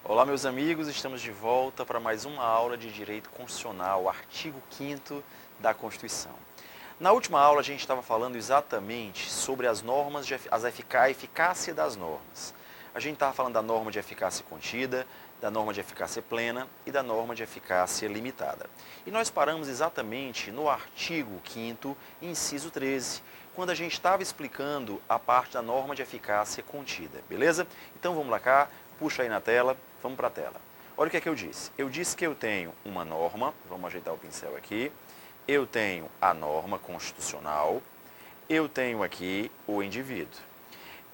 Olá, meus amigos, estamos de volta para mais uma aula de Direito Constitucional, artigo 5º da Constituição. Na última aula, a gente estava falando exatamente sobre as normas, a eficácia das normas. A gente estava falando da norma de eficácia contida, da norma de eficácia plena e da norma de eficácia limitada. E nós paramos exatamente no artigo 5º, inciso 13, quando a gente estava explicando a parte da norma de eficácia contida, beleza? Então vamos lá cá, puxa aí na tela, vamos para a tela. Olha o que é que eu disse. Eu disse que eu tenho uma norma, vamos ajeitar o pincel aqui, eu tenho a norma constitucional, eu tenho aqui o indivíduo.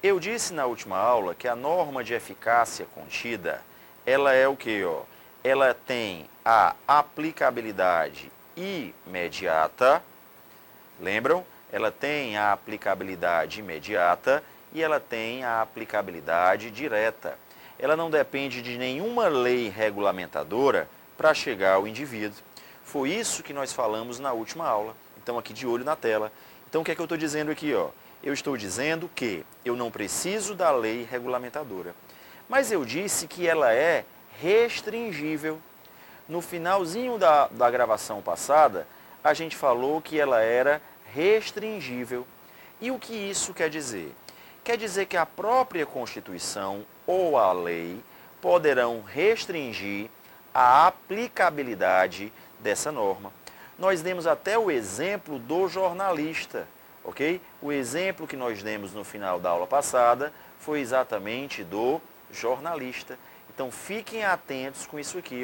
Eu disse na última aula que a norma de eficácia contida, ela é o quê? Ela tem a aplicabilidade imediata, lembram? Ela tem a aplicabilidade imediata e ela tem a aplicabilidade direta. Ela não depende de nenhuma lei regulamentadora para chegar ao indivíduo. Foi isso que nós falamos na última aula. Então, aqui de olho na tela. Então, o que é que eu estou dizendo aqui? Eu estou dizendo que eu não preciso da lei regulamentadora. Mas eu disse que ela é restringível. No finalzinho da gravação passada, a gente falou que ela era restringível. E o que isso quer dizer? Quer dizer que a própria Constituição ou a lei poderão restringir a aplicabilidade dessa norma. Nós demos até o exemplo do jornalista, ok? O exemplo que nós demos no final da aula passada foi exatamente do jornalista. Então fiquem atentos com isso aqui,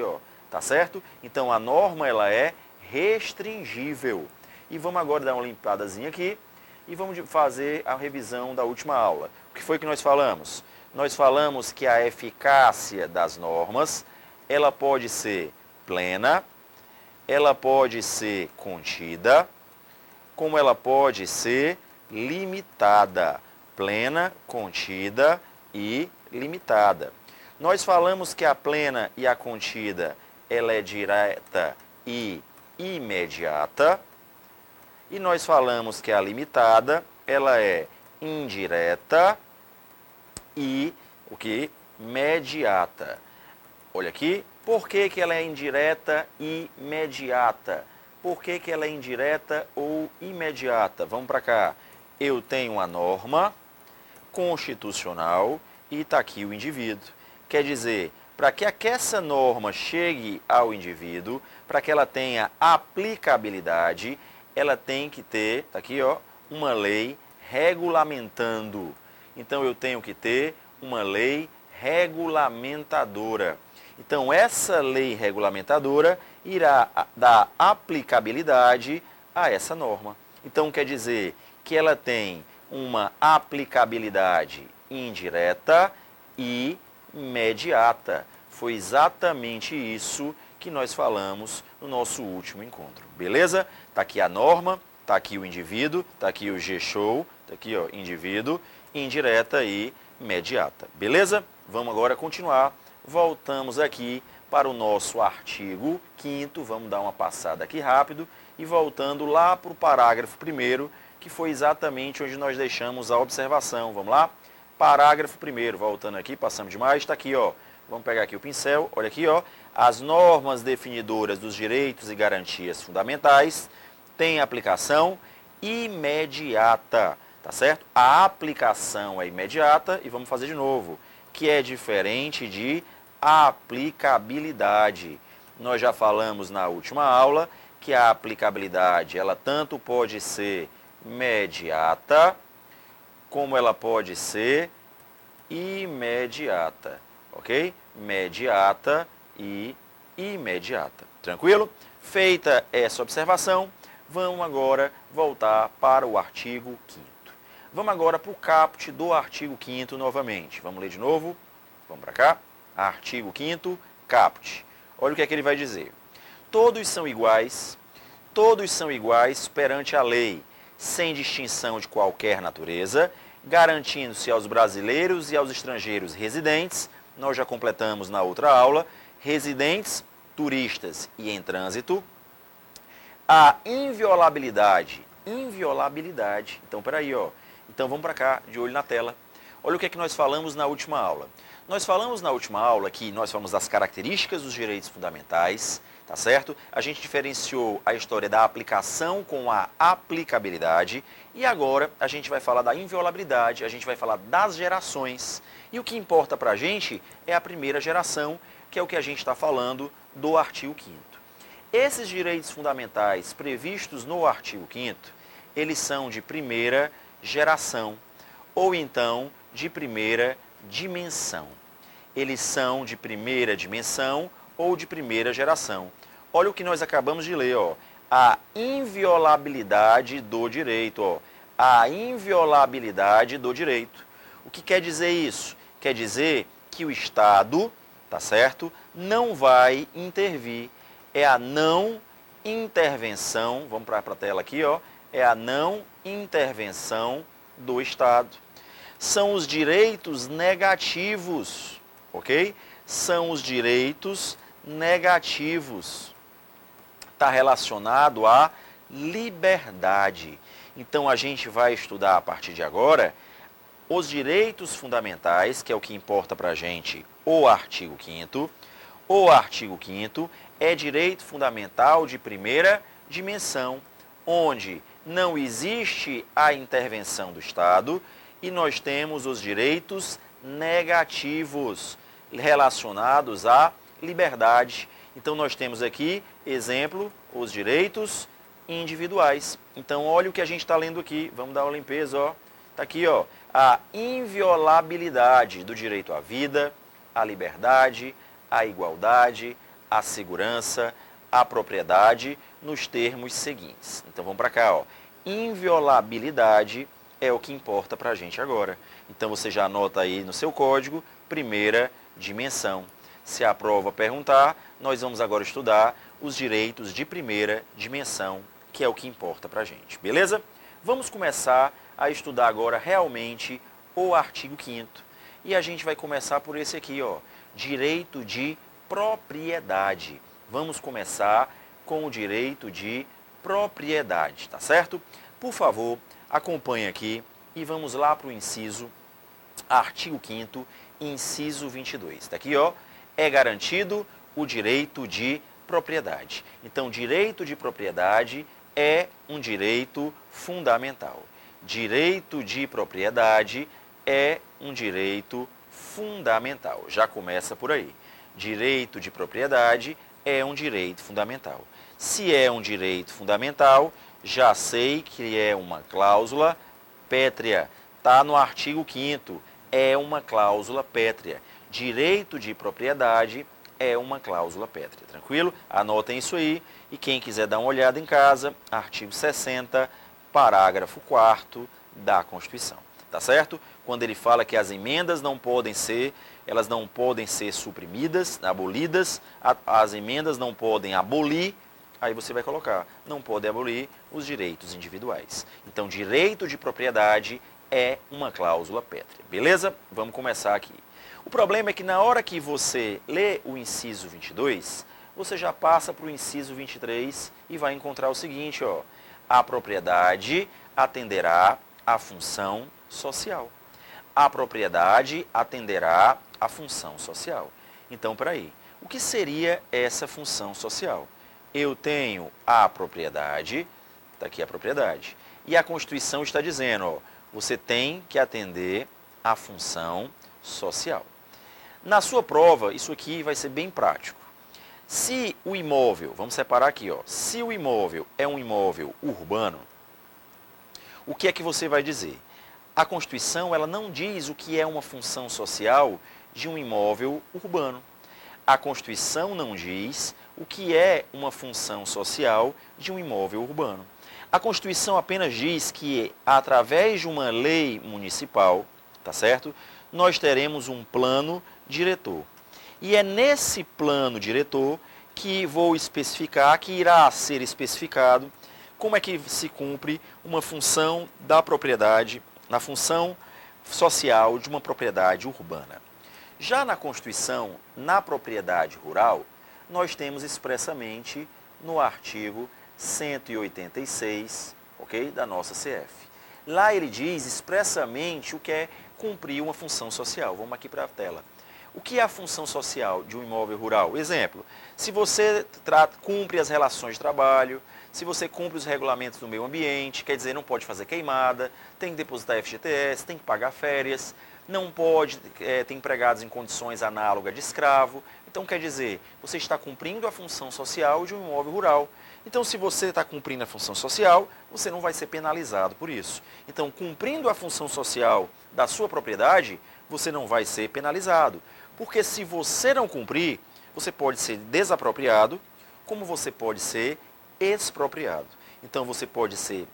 tá certo? Então a norma ela é restringível. E vamos agora dar uma limpadazinha aqui e vamos fazer a revisão da última aula. O que foi que nós falamos? Nós falamos que a eficácia das normas, ela pode ser plena, ela pode ser contida, como ela pode ser limitada. Plena, contida e limitada. Nós falamos que a plena e a contida, ela é direta e imediata. E nós falamos que a limitada, ela é indireta e o que? Mediata. Olha aqui, por que que ela é indireta e imediata? Por que que ela é indireta ou imediata? Vamos para cá. Eu tenho a norma constitucional e está aqui o indivíduo. Quer dizer, para que essa norma chegue ao indivíduo, para que ela tenha aplicabilidade, ela tem que ter, tá aqui, uma lei regulamentando. Então eu tenho que ter uma lei regulamentadora. Então essa lei regulamentadora irá dar aplicabilidade a essa norma. Então quer dizer que ela tem uma aplicabilidade indireta e imediata. Foi exatamente isso que nós falamos no nosso último encontro, beleza? Está aqui a norma, está aqui o indivíduo, está aqui o G-show, está aqui indivíduo, indireta e imediata, beleza? Vamos agora continuar, voltamos aqui para o nosso artigo 5º, vamos dar uma passada aqui rápido e voltando lá para o parágrafo 1º, que foi exatamente onde nós deixamos a observação, vamos lá? Parágrafo 1º, voltando aqui, passamos demais, está aqui, vamos pegar aqui o pincel, olha aqui, as normas definidoras dos direitos e garantias fundamentais têm aplicação imediata, tá certo? A aplicação é imediata e vamos fazer de novo, que é diferente de aplicabilidade. Nós já falamos na última aula que a aplicabilidade, ela tanto pode ser imediata, como ela pode ser imediata, ok? Imediata e imediata. Tranquilo? Feita essa observação, vamos agora voltar para o artigo 5º. Vamos agora para o caput do artigo 5º novamente. Vamos ler de novo? Vamos para cá. Artigo 5º, caput. Olha o que é que ele vai dizer. Todos são iguais perante a lei, sem distinção de qualquer natureza, garantindo-se aos brasileiros e aos estrangeiros residentes, nós já completamos na outra aula, residentes, turistas e em trânsito, a inviolabilidade. Então, peraí, então vamos para cá, de olho na tela. Olha o que é que nós falamos na última aula. Nós falamos na última aula que nós falamos das características dos direitos fundamentais, tá certo? A gente diferenciou a história da aplicação com a aplicabilidade e agora a gente vai falar da inviolabilidade, a gente vai falar das gerações. E o que importa para a gente é a primeira geração, que é o que a gente está falando do artigo 5º. Esses direitos fundamentais previstos no artigo 5º, eles são de primeira geração ou então de primeira dimensão. Eles são de primeira dimensão ou de primeira geração. Olha o que nós acabamos de ler, ó. A inviolabilidade do direito, ó. A inviolabilidade do direito. O que quer dizer isso? Quer dizer que o Estado, tá certo, não vai intervir. É a não intervenção, vamos para a tela aqui, ó. É a não intervenção do Estado. São os direitos negativos, ok? São os direitos negativos. Está relacionado à liberdade. Então, a gente vai estudar a partir de agora os direitos fundamentais, que é o que importa para a gente, o artigo 5º. O artigo 5º é direito fundamental de primeira dimensão, onde não existe a intervenção do Estado e nós temos os direitos negativos relacionados à liberdade. Então, nós temos aqui, exemplo, os direitos individuais. Então, olha o que a gente está lendo aqui. Vamos dar uma limpeza, ó. Está aqui, ó. A inviolabilidade do direito à vida, à liberdade, à igualdade, à segurança, à propriedade, nos termos seguintes. Então, vamos para cá, ó. Inviolabilidade é o que importa para a gente agora. Então, você já anota aí no seu código, primeira dimensão. Se a prova perguntar, nós vamos agora estudar os direitos de primeira dimensão, que é o que importa para a gente, beleza? Vamos começar a estudar agora realmente o artigo 5º. E a gente vai começar por esse aqui, ó, direito de propriedade. Vamos começar com o direito de propriedade, tá certo? Por favor, acompanhe aqui e vamos lá para o inciso, artigo 5º, inciso 22. Está aqui, ó, é garantido o direito de propriedade. Então, direito de propriedade é um direito fundamental. Direito de propriedade é um direito fundamental. Já começa por aí. Direito de propriedade é um direito fundamental. Se é um direito fundamental, já sei que é uma cláusula pétrea. Está no artigo 5º, é uma cláusula pétrea. Direito de propriedade é uma cláusula pétrea. Tranquilo? Anotem isso aí. E quem quiser dar uma olhada em casa, artigo 60, parágrafo 4º da Constituição. Tá certo? Quando ele fala que as emendas não podem ser, elas não podem ser suprimidas, abolidas, as emendas não podem abolir, aí você vai colocar, não pode abolir os direitos individuais. Então, direito de propriedade é uma cláusula pétrea. Beleza? Vamos começar aqui. O problema é que na hora que você lê o inciso 22, você já passa para o inciso 23 e vai encontrar o seguinte, ó. A propriedade atenderá à função social. A propriedade atenderá à função social. Então, peraí, o que seria essa função social? Eu tenho a propriedade, está aqui a propriedade, e a Constituição está dizendo, ó, você tem que atender à função social. Na sua prova, isso aqui vai ser bem prático. Se o imóvel, vamos separar aqui, ó, se o imóvel é um imóvel urbano, o que é que você vai dizer? A Constituição, ela não diz o que é uma função social de um imóvel urbano. A Constituição não diz o que é uma função social de um imóvel urbano. A Constituição apenas diz que, através de uma lei municipal, tá certo? Nós teremos um plano diretor. E é nesse plano diretor que vou especificar, que irá ser especificado como é que se cumpre uma função da propriedade, na função social de uma propriedade urbana. Já na Constituição, na propriedade rural, nós temos expressamente no artigo 186, ok, da nossa CF. Lá ele diz expressamente o que é, cumprir uma função social. Vamos aqui para a tela. O que é a função social de um imóvel rural? Exemplo, se você cumpre as relações de trabalho, se você cumpre os regulamentos do meio ambiente, quer dizer, não pode fazer queimada, tem que depositar FGTS, tem que pagar férias, não pode ter empregados em condições análogas de escravo. Então, quer dizer, você está cumprindo a função social de um imóvel rural. Então, se você está cumprindo a função social, você não vai ser penalizado por isso. Então, cumprindo a função social da sua propriedade, você não vai ser penalizado. Porque se você não cumprir, você pode ser desapropriado, como você pode ser expropriado. Então, você pode ser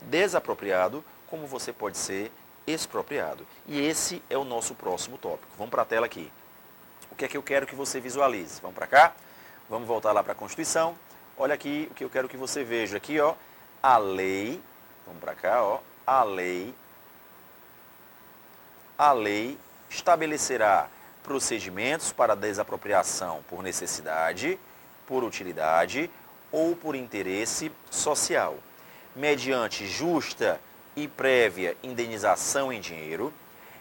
desapropriado, como você pode ser expropriado. E esse é o nosso próximo tópico. Vamos para a tela aqui. O que é que eu quero que você visualize? Vamos para cá? Vamos voltar lá para a Constituição. Olha aqui o que eu quero que você veja aqui, ó. A lei, vamos para cá, ó. A lei estabelecerá procedimentos para desapropriação por necessidade, por utilidade ou por interesse social, mediante justa e prévia indenização em dinheiro,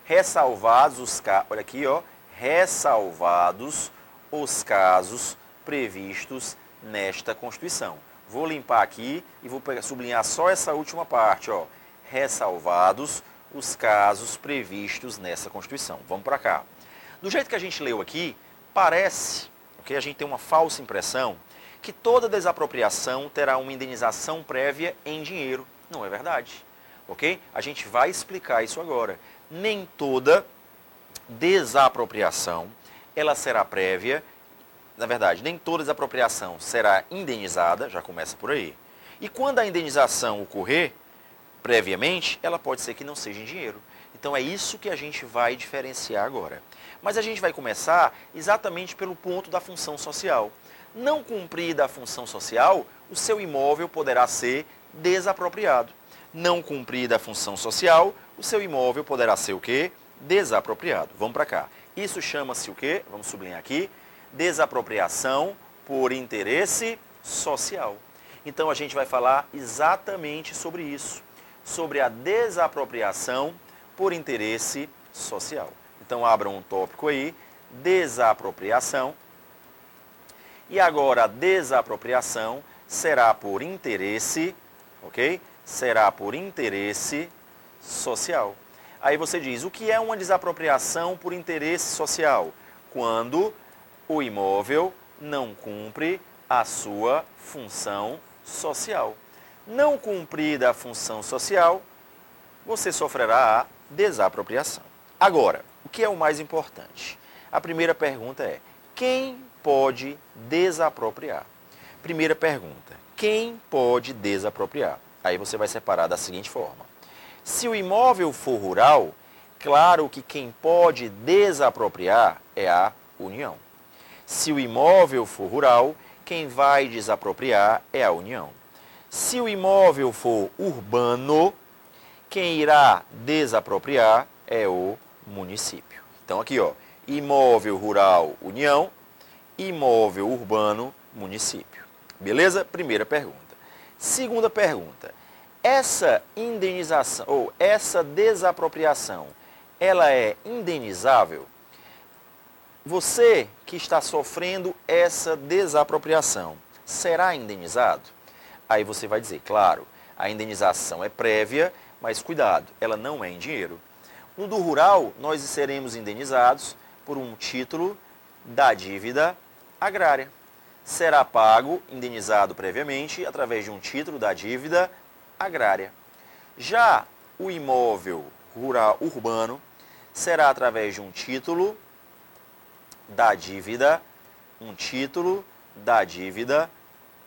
ressalvados os olha aqui, ó, ressalvados os casos previstos nesta Constituição. Vou limpar aqui e vou sublinhar só essa última parte, ó, ressalvados os casos previstos nessa Constituição. Vamos para cá. Do jeito que a gente leu aqui, parece, okay, a gente tem uma falsa impressão que toda desapropriação terá uma indenização prévia em dinheiro. Não é verdade, ok? A gente vai explicar isso agora. Nem toda desapropriação, ela será prévia. Na verdade, nem toda desapropriação será indenizada, já começa por aí. E quando a indenização ocorrer, previamente, ela pode ser que não seja em dinheiro. Então é isso que a gente vai diferenciar agora. Mas a gente vai começar exatamente pelo ponto da função social. Não cumprida a função social, o seu imóvel poderá ser desapropriado. Não cumprida a função social, o seu imóvel poderá ser o quê? Desapropriado. Vamos para cá. Isso chama-se o quê? Vamos sublinhar aqui. Desapropriação por interesse social. Então a gente vai falar exatamente sobre isso. Sobre a desapropriação por interesse social. Então abra um tópico aí, desapropriação. E agora a desapropriação será por interesse, ok? Será por interesse social. Aí você diz, o que é uma desapropriação por interesse social? Quando o imóvel não cumpre a sua função social. Não cumprida a função social, você sofrerá a desapropriação. Agora, o que é o mais importante? A primeira pergunta é, quem pode desapropriar? Primeira pergunta, quem pode desapropriar? Aí você vai separar da seguinte forma. Se o imóvel for rural, claro que quem pode desapropriar é a União. Se o imóvel for rural, quem vai desapropriar é a União. Se o imóvel for urbano, quem irá desapropriar é o município. Então aqui, ó, imóvel rural, União, imóvel urbano, município. Beleza? Primeira pergunta. Segunda pergunta. Essa indenização ou essa desapropriação, ela é indenizável? Você que está sofrendo essa desapropriação, será indenizado? Aí você vai dizer, claro, a indenização é prévia, mas cuidado, ela não é em dinheiro. No do rural, nós seremos indenizados por um título da dívida agrária. Será pago, indenizado previamente, através de um título da dívida agrária. Já o imóvel rural urbano será através de um título da dívida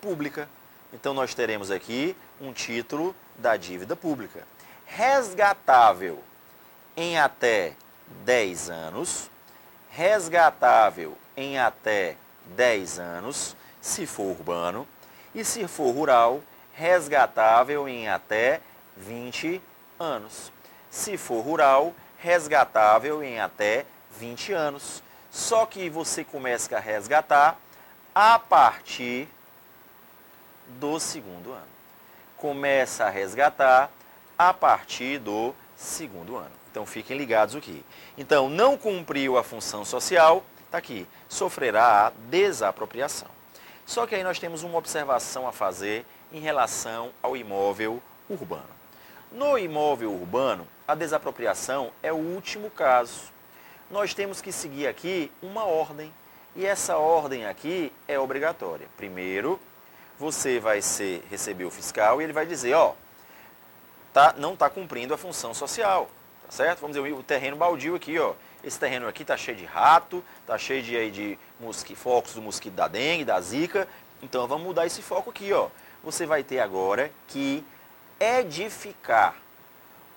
pública. Então nós teremos aqui um título da dívida pública. Resgatável em até 10 anos, resgatável em até 10 anos, se for urbano, e se for rural, resgatável em até 20 anos. Se for rural, resgatável em até 20 anos. Só que você começa a resgatar a partir do segundo ano. Começa a resgatar a partir do segundo ano. Então fiquem ligados aqui. Então, não cumpriu a função social, está aqui, sofrerá a desapropriação. Só que aí nós temos uma observação a fazer em relação ao imóvel urbano. No imóvel urbano, a desapropriação é o último caso. Nós temos que seguir aqui uma ordem. E essa ordem aqui é obrigatória. Primeiro, você vai receber o fiscal e ele vai dizer, ó, não está cumprindo a função social, tá certo? Vamos dizer, o terreno baldio aqui, ó, esse terreno aqui está cheio de rato, está cheio de focos do mosquito da dengue, da zika, então vamos mudar esse foco aqui, ó. Você vai ter agora que edificar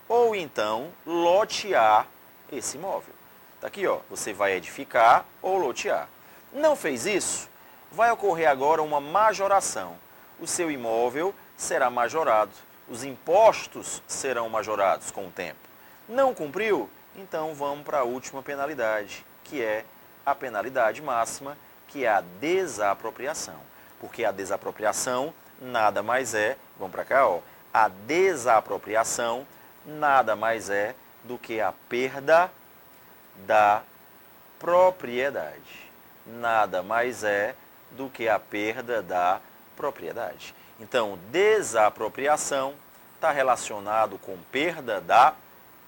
ou então lotear esse imóvel. Tá aqui, ó, você vai edificar ou lotear. Não fez isso? Vai ocorrer agora uma majoração. O seu imóvel será majorado. Os impostos serão majorados com o tempo. Não cumpriu? Então vamos para a última penalidade, que é a penalidade máxima, que é a desapropriação. Porque a desapropriação nada mais é, vamos para cá, ó, a desapropriação nada mais é do que a perda da propriedade. Nada mais é do que a perda da propriedade. Então, desapropriação está relacionado com perda da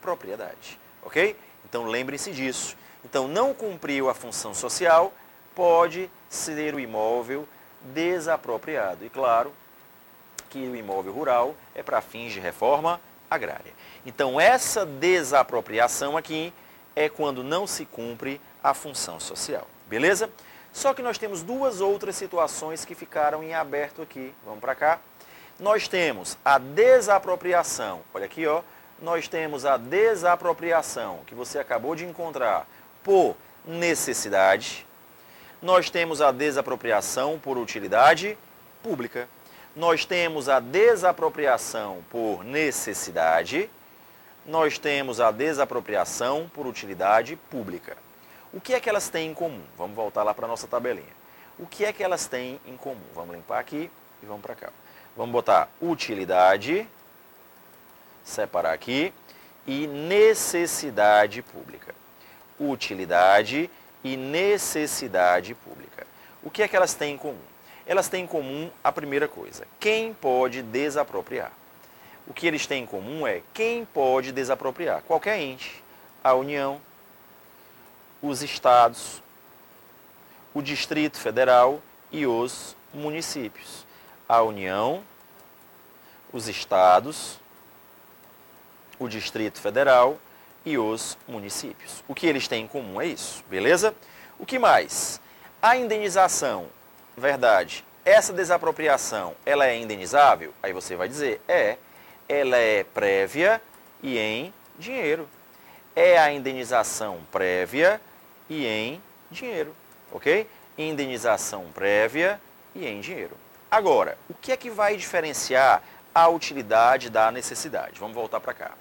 propriedade, ok? Então, lembre-se disso. Então, não cumpriu a função social, pode ser o imóvel desapropriado. E, claro, que o imóvel rural é para fins de reforma agrária. Então, essa desapropriação aqui é quando não se cumpre a função social. Beleza? Só que nós temos duas outras situações que ficaram em aberto aqui. Vamos para cá. Nós temos a desapropriação. Olha aqui, ó. Nós temos a desapropriação que você acabou de encontrar por necessidade. Nós temos a desapropriação por utilidade pública. Nós temos a desapropriação por necessidade. Nós temos a desapropriação por utilidade pública. O que é que elas têm em comum? Vamos voltar lá para a nossa tabelinha. O que é que elas têm em comum? Vamos limpar aqui e vamos para cá. Vamos botar utilidade, separar aqui, e necessidade pública. Utilidade e necessidade pública. O que é que elas têm em comum? Elas têm em comum a primeira coisa, quem pode desapropriar. O que eles têm em comum é quem pode desapropriar. Qualquer ente, a União, os estados, o Distrito Federal e os municípios. A União, os estados, o Distrito Federal e os municípios. O que eles têm em comum é isso, beleza? O que mais? A indenização, verdade, essa desapropriação, ela é indenizável? Aí você vai dizer, ela é prévia e em dinheiro. É a indenização prévia e em dinheiro, ok? Indenização prévia e em dinheiro. Agora, o que é que vai diferenciar a utilidade da necessidade? Vamos voltar para cá.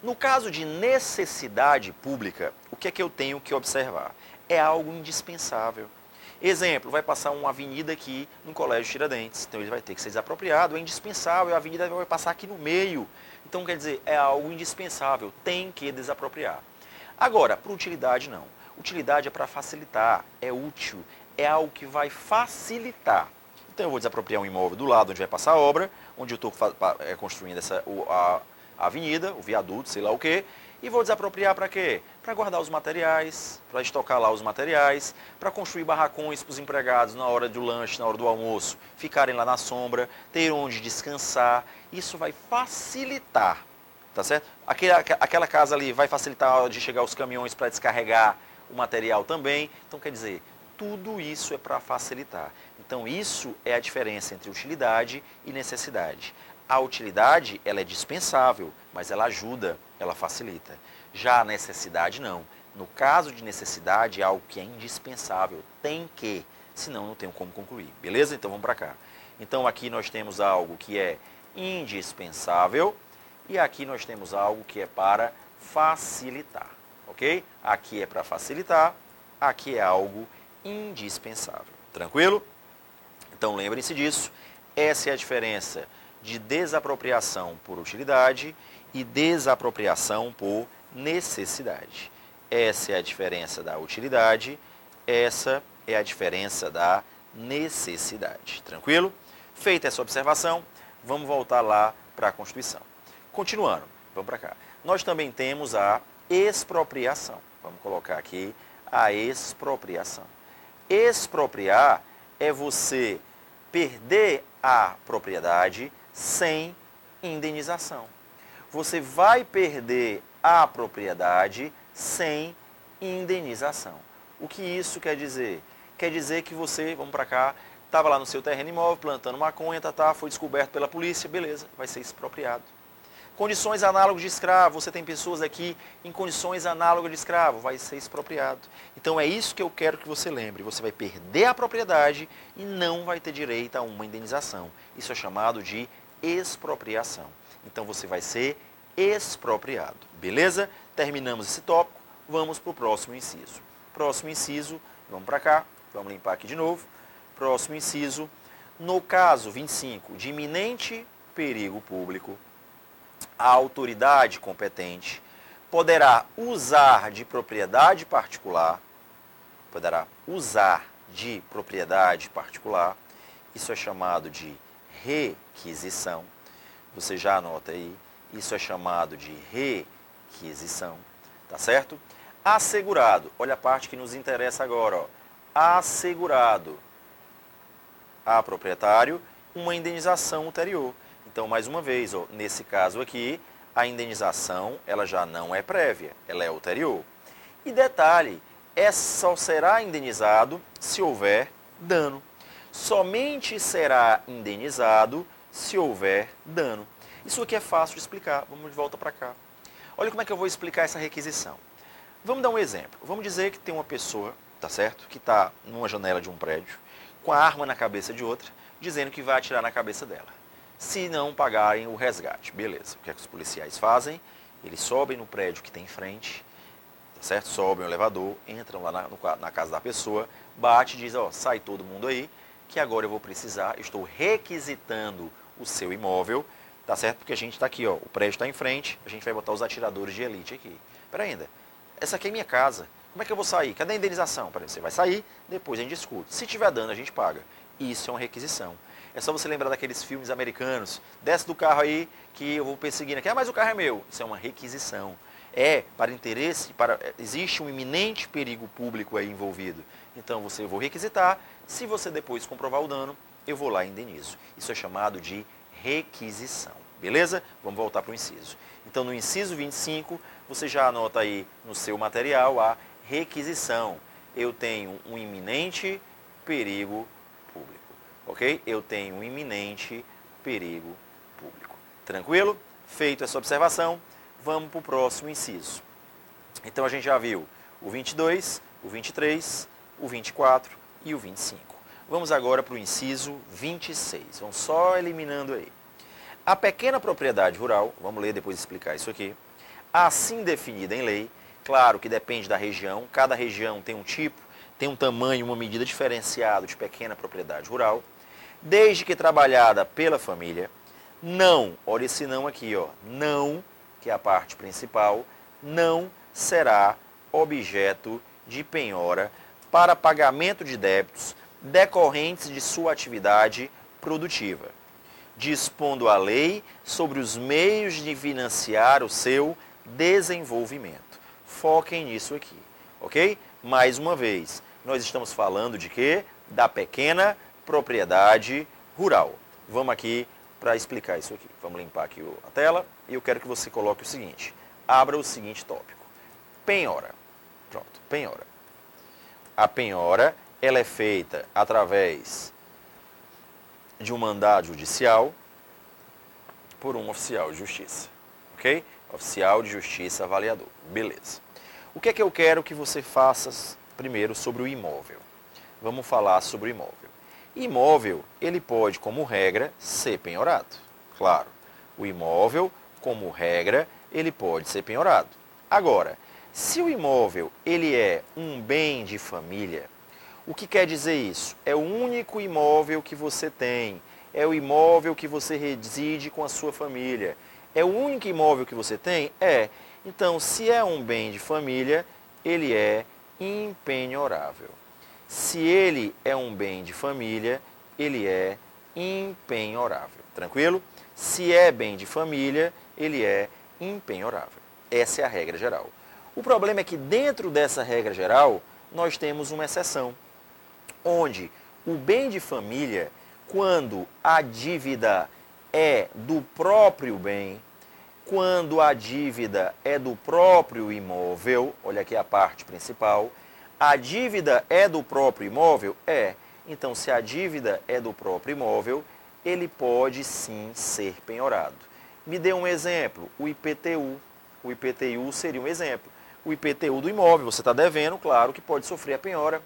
No caso de necessidade pública, o que é que eu tenho que observar? É algo indispensável. Exemplo, vai passar uma avenida aqui no Colégio Tiradentes, então ele vai ter que ser desapropriado, é indispensável, a avenida vai passar aqui no meio. Então, quer dizer, é algo indispensável, tem que desapropriar. Agora, para utilidade não. Utilidade é para facilitar, é útil, é algo que vai facilitar. Então, eu vou desapropriar um imóvel do lado onde vai passar a obra, onde eu estou construindo a avenida, o viaduto, sei lá o quê, e vou desapropriar para quê? Para guardar os materiais, para estocar lá os materiais, para construir barracões para os empregados na hora do lanche, na hora do almoço, ficarem lá na sombra, ter onde descansar. Isso vai facilitar, tá certo? Aquela casa ali vai facilitar a hora de chegar os caminhões para descarregar o material também. Então, quer dizer, tudo isso é para facilitar. Então, isso é a diferença entre utilidade e necessidade. A utilidade, ela é dispensável, mas ela ajuda, ela facilita. Já a necessidade, não. No caso de necessidade, é algo que é indispensável, tem que, senão não tem como concluir. Beleza? Então, vamos para cá. Então, aqui nós temos algo que é indispensável e aqui nós temos algo que é para facilitar, ok? Aqui é para facilitar, aqui é algo indispensável. Tranquilo? Então, lembrem-se disso. Essa é a diferença de desapropriação por utilidade e desapropriação por necessidade. Essa é a diferença da utilidade, essa é a diferença da necessidade. Tranquilo? Feita essa observação, vamos voltar lá para a Constituição. Continuando, vamos para cá. Nós também temos a expropriação. Vamos colocar aqui a expropriação. Expropriar é você perder a propriedade sem indenização. Você vai perder a propriedade sem indenização. O que isso quer dizer? Quer dizer que você, vamos para cá, estava lá no seu terreno imóvel, plantando maconha, foi descoberto pela polícia, beleza, vai ser expropriado. Condições análogas de escravo, você tem pessoas aqui em condições análogas de escravo, vai ser expropriado. Então é isso que eu quero que você lembre, você vai perder a propriedade e não vai ter direito a uma indenização. Isso é chamado de expropriação. Então você vai ser expropriado, beleza? Terminamos esse tópico, vamos para o próximo inciso. Próximo inciso, vamos para cá, vamos limpar aqui de novo. Próximo inciso, no caso 25, de iminente perigo público, a autoridade competente poderá usar de propriedade particular, isso é chamado de requisição, você já anota aí, isso é chamado de requisição, tá certo? Assegurado, olha a parte que nos interessa agora, ó. Assegurado a proprietário uma indenização ulterior. Então, mais uma vez, ó, nesse caso aqui, a indenização ela já não é prévia, ela é ulterior. E detalhe, só será indenizado se houver dano. Somente será indenizado se houver dano. Isso aqui é fácil de explicar, vamos de volta para cá. Olha como é que eu vou explicar essa requisição. Vamos dar um exemplo. Vamos dizer que tem uma pessoa, tá certo, que está numa janela de um prédio, com a arma na cabeça de outra, dizendo que vai atirar na cabeça dela. Se não pagarem o resgate, beleza. O que é que os policiais fazem? Eles sobem no prédio que tem em frente, tá certo? Sobem o elevador, entram lá na casa da pessoa, bate e diz, ó, sai todo mundo aí, que agora eu vou precisar, eu estou requisitando o seu imóvel, tá certo? Porque a gente está aqui, ó, o prédio está em frente, a gente vai botar os atiradores de elite aqui. Pera ainda, essa aqui é minha casa, como é que eu vou sair? Cadê a indenização? Pera aí, você vai sair, depois a gente discute. Se tiver dano, a gente paga. Isso é uma requisição. É só você lembrar daqueles filmes americanos, desce do carro aí que eu vou perseguindo aqui, mas o carro é meu. Isso é uma requisição. Para interesse, existe um iminente perigo público aí envolvido. Então eu vou requisitar, se você depois comprovar o dano, eu vou lá e indenizo. Isso é chamado de requisição. Beleza? Vamos voltar para o inciso. Então no inciso 25, você já anota aí no seu material a requisição. Eu tenho um iminente perigo público. Ok? Eu tenho um iminente perigo público. Tranquilo? Feito essa observação, vamos para o próximo inciso. Então a gente já viu o 22, o 23, o 24 e o 25. Vamos agora para o inciso 26. Vamos só eliminando aí. A pequena propriedade rural, vamos ler depois explicar isso aqui, assim definida em lei, claro que depende da região, cada região tem um tipo, tem um tamanho, uma medida diferenciada de pequena propriedade rural, desde que trabalhada pela família, não, olha esse não aqui, ó, não, que é a parte principal, não será objeto de penhora para pagamento de débitos decorrentes de sua atividade produtiva, dispondo a lei sobre os meios de financiar o seu desenvolvimento. Foquem nisso aqui, ok? Mais uma vez, nós estamos falando de quê? Da pequena propriedade rural. Vamos aqui para explicar isso aqui. Vamos limpar aqui a tela e eu quero que você coloque o seguinte. Abra o seguinte tópico. Penhora. Pronto, penhora. A penhora, ela é feita através de um mandado judicial por um oficial de justiça. Ok? Oficial de justiça avaliador. Beleza. O que é que eu quero que você faça primeiro sobre o imóvel? Vamos falar sobre o imóvel. Imóvel, ele pode, como regra, ser penhorado. Claro, o imóvel, como regra, ele pode ser penhorado. Agora, se o imóvel ele é um bem de família, o que quer dizer isso? É o único imóvel que você tem, é o imóvel que você reside com a sua família. É o único imóvel que você tem? É. Então, se é um bem de família, ele é impenhorável. Se ele é um bem de família, ele é impenhorável. Tranquilo? Se é bem de família, ele é impenhorável. Essa é a regra geral. O problema é que dentro dessa regra geral, nós temos uma exceção, onde o bem de família, quando a dívida é do próprio bem, quando a dívida é do próprio imóvel, olha aqui a parte principal, a dívida é do próprio imóvel? É. Então, se a dívida é do próprio imóvel, ele pode sim ser penhorado. Me dê um exemplo, o IPTU. O IPTU seria um exemplo. O IPTU do imóvel, você está devendo, claro que pode sofrer a penhora.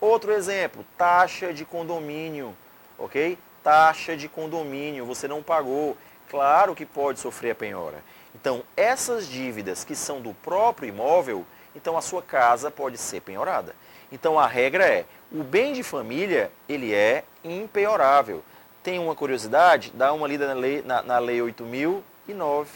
Outro exemplo, taxa de condomínio, ok? Taxa de condomínio, você não pagou, claro que pode sofrer a penhora. Então, essas dívidas que são do próprio imóvel, então a sua casa pode ser penhorada. Então, a regra é, o bem de família, ele é impenhorável. Tem uma curiosidade? Dá uma lida na lei 8.009.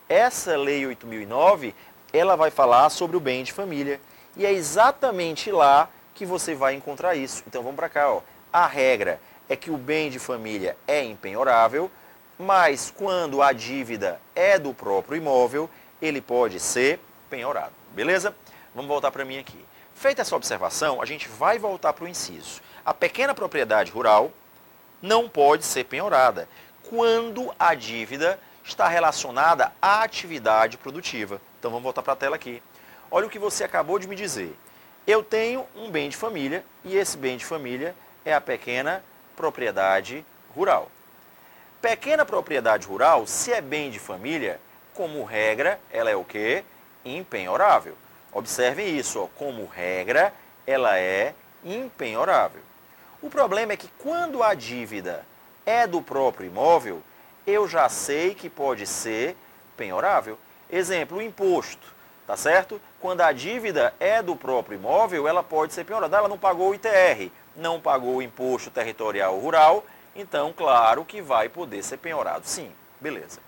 Essa lei 8.009, ela vai falar sobre o bem de família. E é exatamente lá que você vai encontrar isso. Então vamos para cá, ó. A regra é que o bem de família é impenhorável, mas quando a dívida é do próprio imóvel, ele pode ser penhorado. Beleza? Vamos voltar para mim aqui. Feita essa observação, a gente vai voltar para o inciso. A pequena propriedade rural não pode ser penhorada quando a dívida está relacionada à atividade produtiva. Então vamos voltar para a tela aqui. Olha o que você acabou de me dizer. Eu tenho um bem de família e esse bem de família é a pequena propriedade rural. Pequena propriedade rural, se é bem de família, como regra, ela é o quê? Impenhorável. Observem isso, ó, como regra, ela é impenhorável. O problema é que quando a dívida é do próprio imóvel, eu já sei que pode ser penhorável. Exemplo, o imposto, tá certo? Quando a dívida é do próprio imóvel, ela pode ser penhorada. Ela não pagou o ITR, não pagou o imposto territorial rural, então, claro que vai poder ser penhorado. Sim, beleza.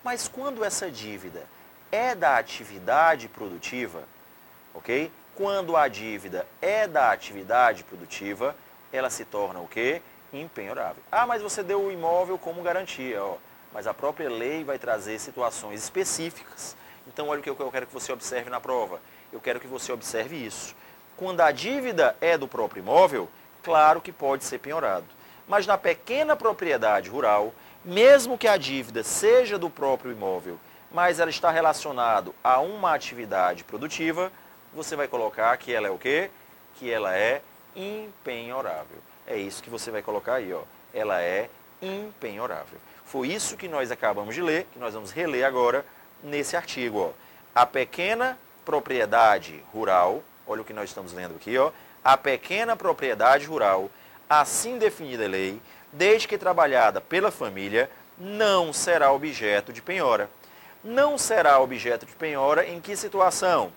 Mas quando essa dívida é da atividade produtiva, ok? Quando a dívida é da atividade produtiva, ela se torna o quê? Impenhorável. Ah, mas você deu o imóvel como garantia, ó. Mas a própria lei vai trazer situações específicas. Então, olha o que eu quero que você observe na prova. Eu quero que você observe isso. Quando a dívida é do próprio imóvel, claro que pode ser penhorado. Mas na pequena propriedade rural, mesmo que a dívida seja do próprio imóvel, mas ela está relacionada a uma atividade produtiva, você vai colocar que ela é o quê? Que ela é impenhorável. É isso que você vai colocar aí, ó. Ela é impenhorável. Foi isso que nós acabamos de ler, que nós vamos reler agora nesse artigo, ó. A pequena propriedade rural, olha o que nós estamos lendo aqui, ó. A pequena propriedade rural, assim definida em lei, desde que trabalhada pela família, não será objeto de penhora. Não será objeto de penhora em que situação?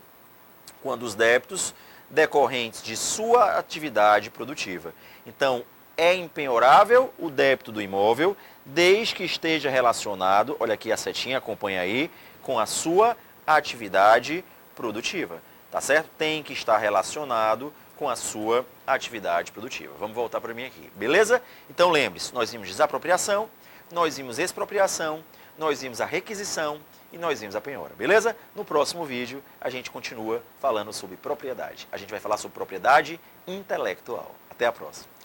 Quando os débitos decorrentes de sua atividade produtiva. Então, é impenhorável o débito do imóvel, desde que esteja relacionado, olha aqui a setinha, acompanha aí, com a sua atividade produtiva. Tá certo? Tem que estar relacionado com a sua atividade produtiva. Vamos voltar para mim aqui, beleza? Então lembre-se, nós vimos desapropriação, nós vimos expropriação, nós vimos a requisição e nós vimos a penhora, beleza? No próximo vídeo a gente continua falando sobre propriedade. A gente vai falar sobre propriedade intelectual. Até a próxima.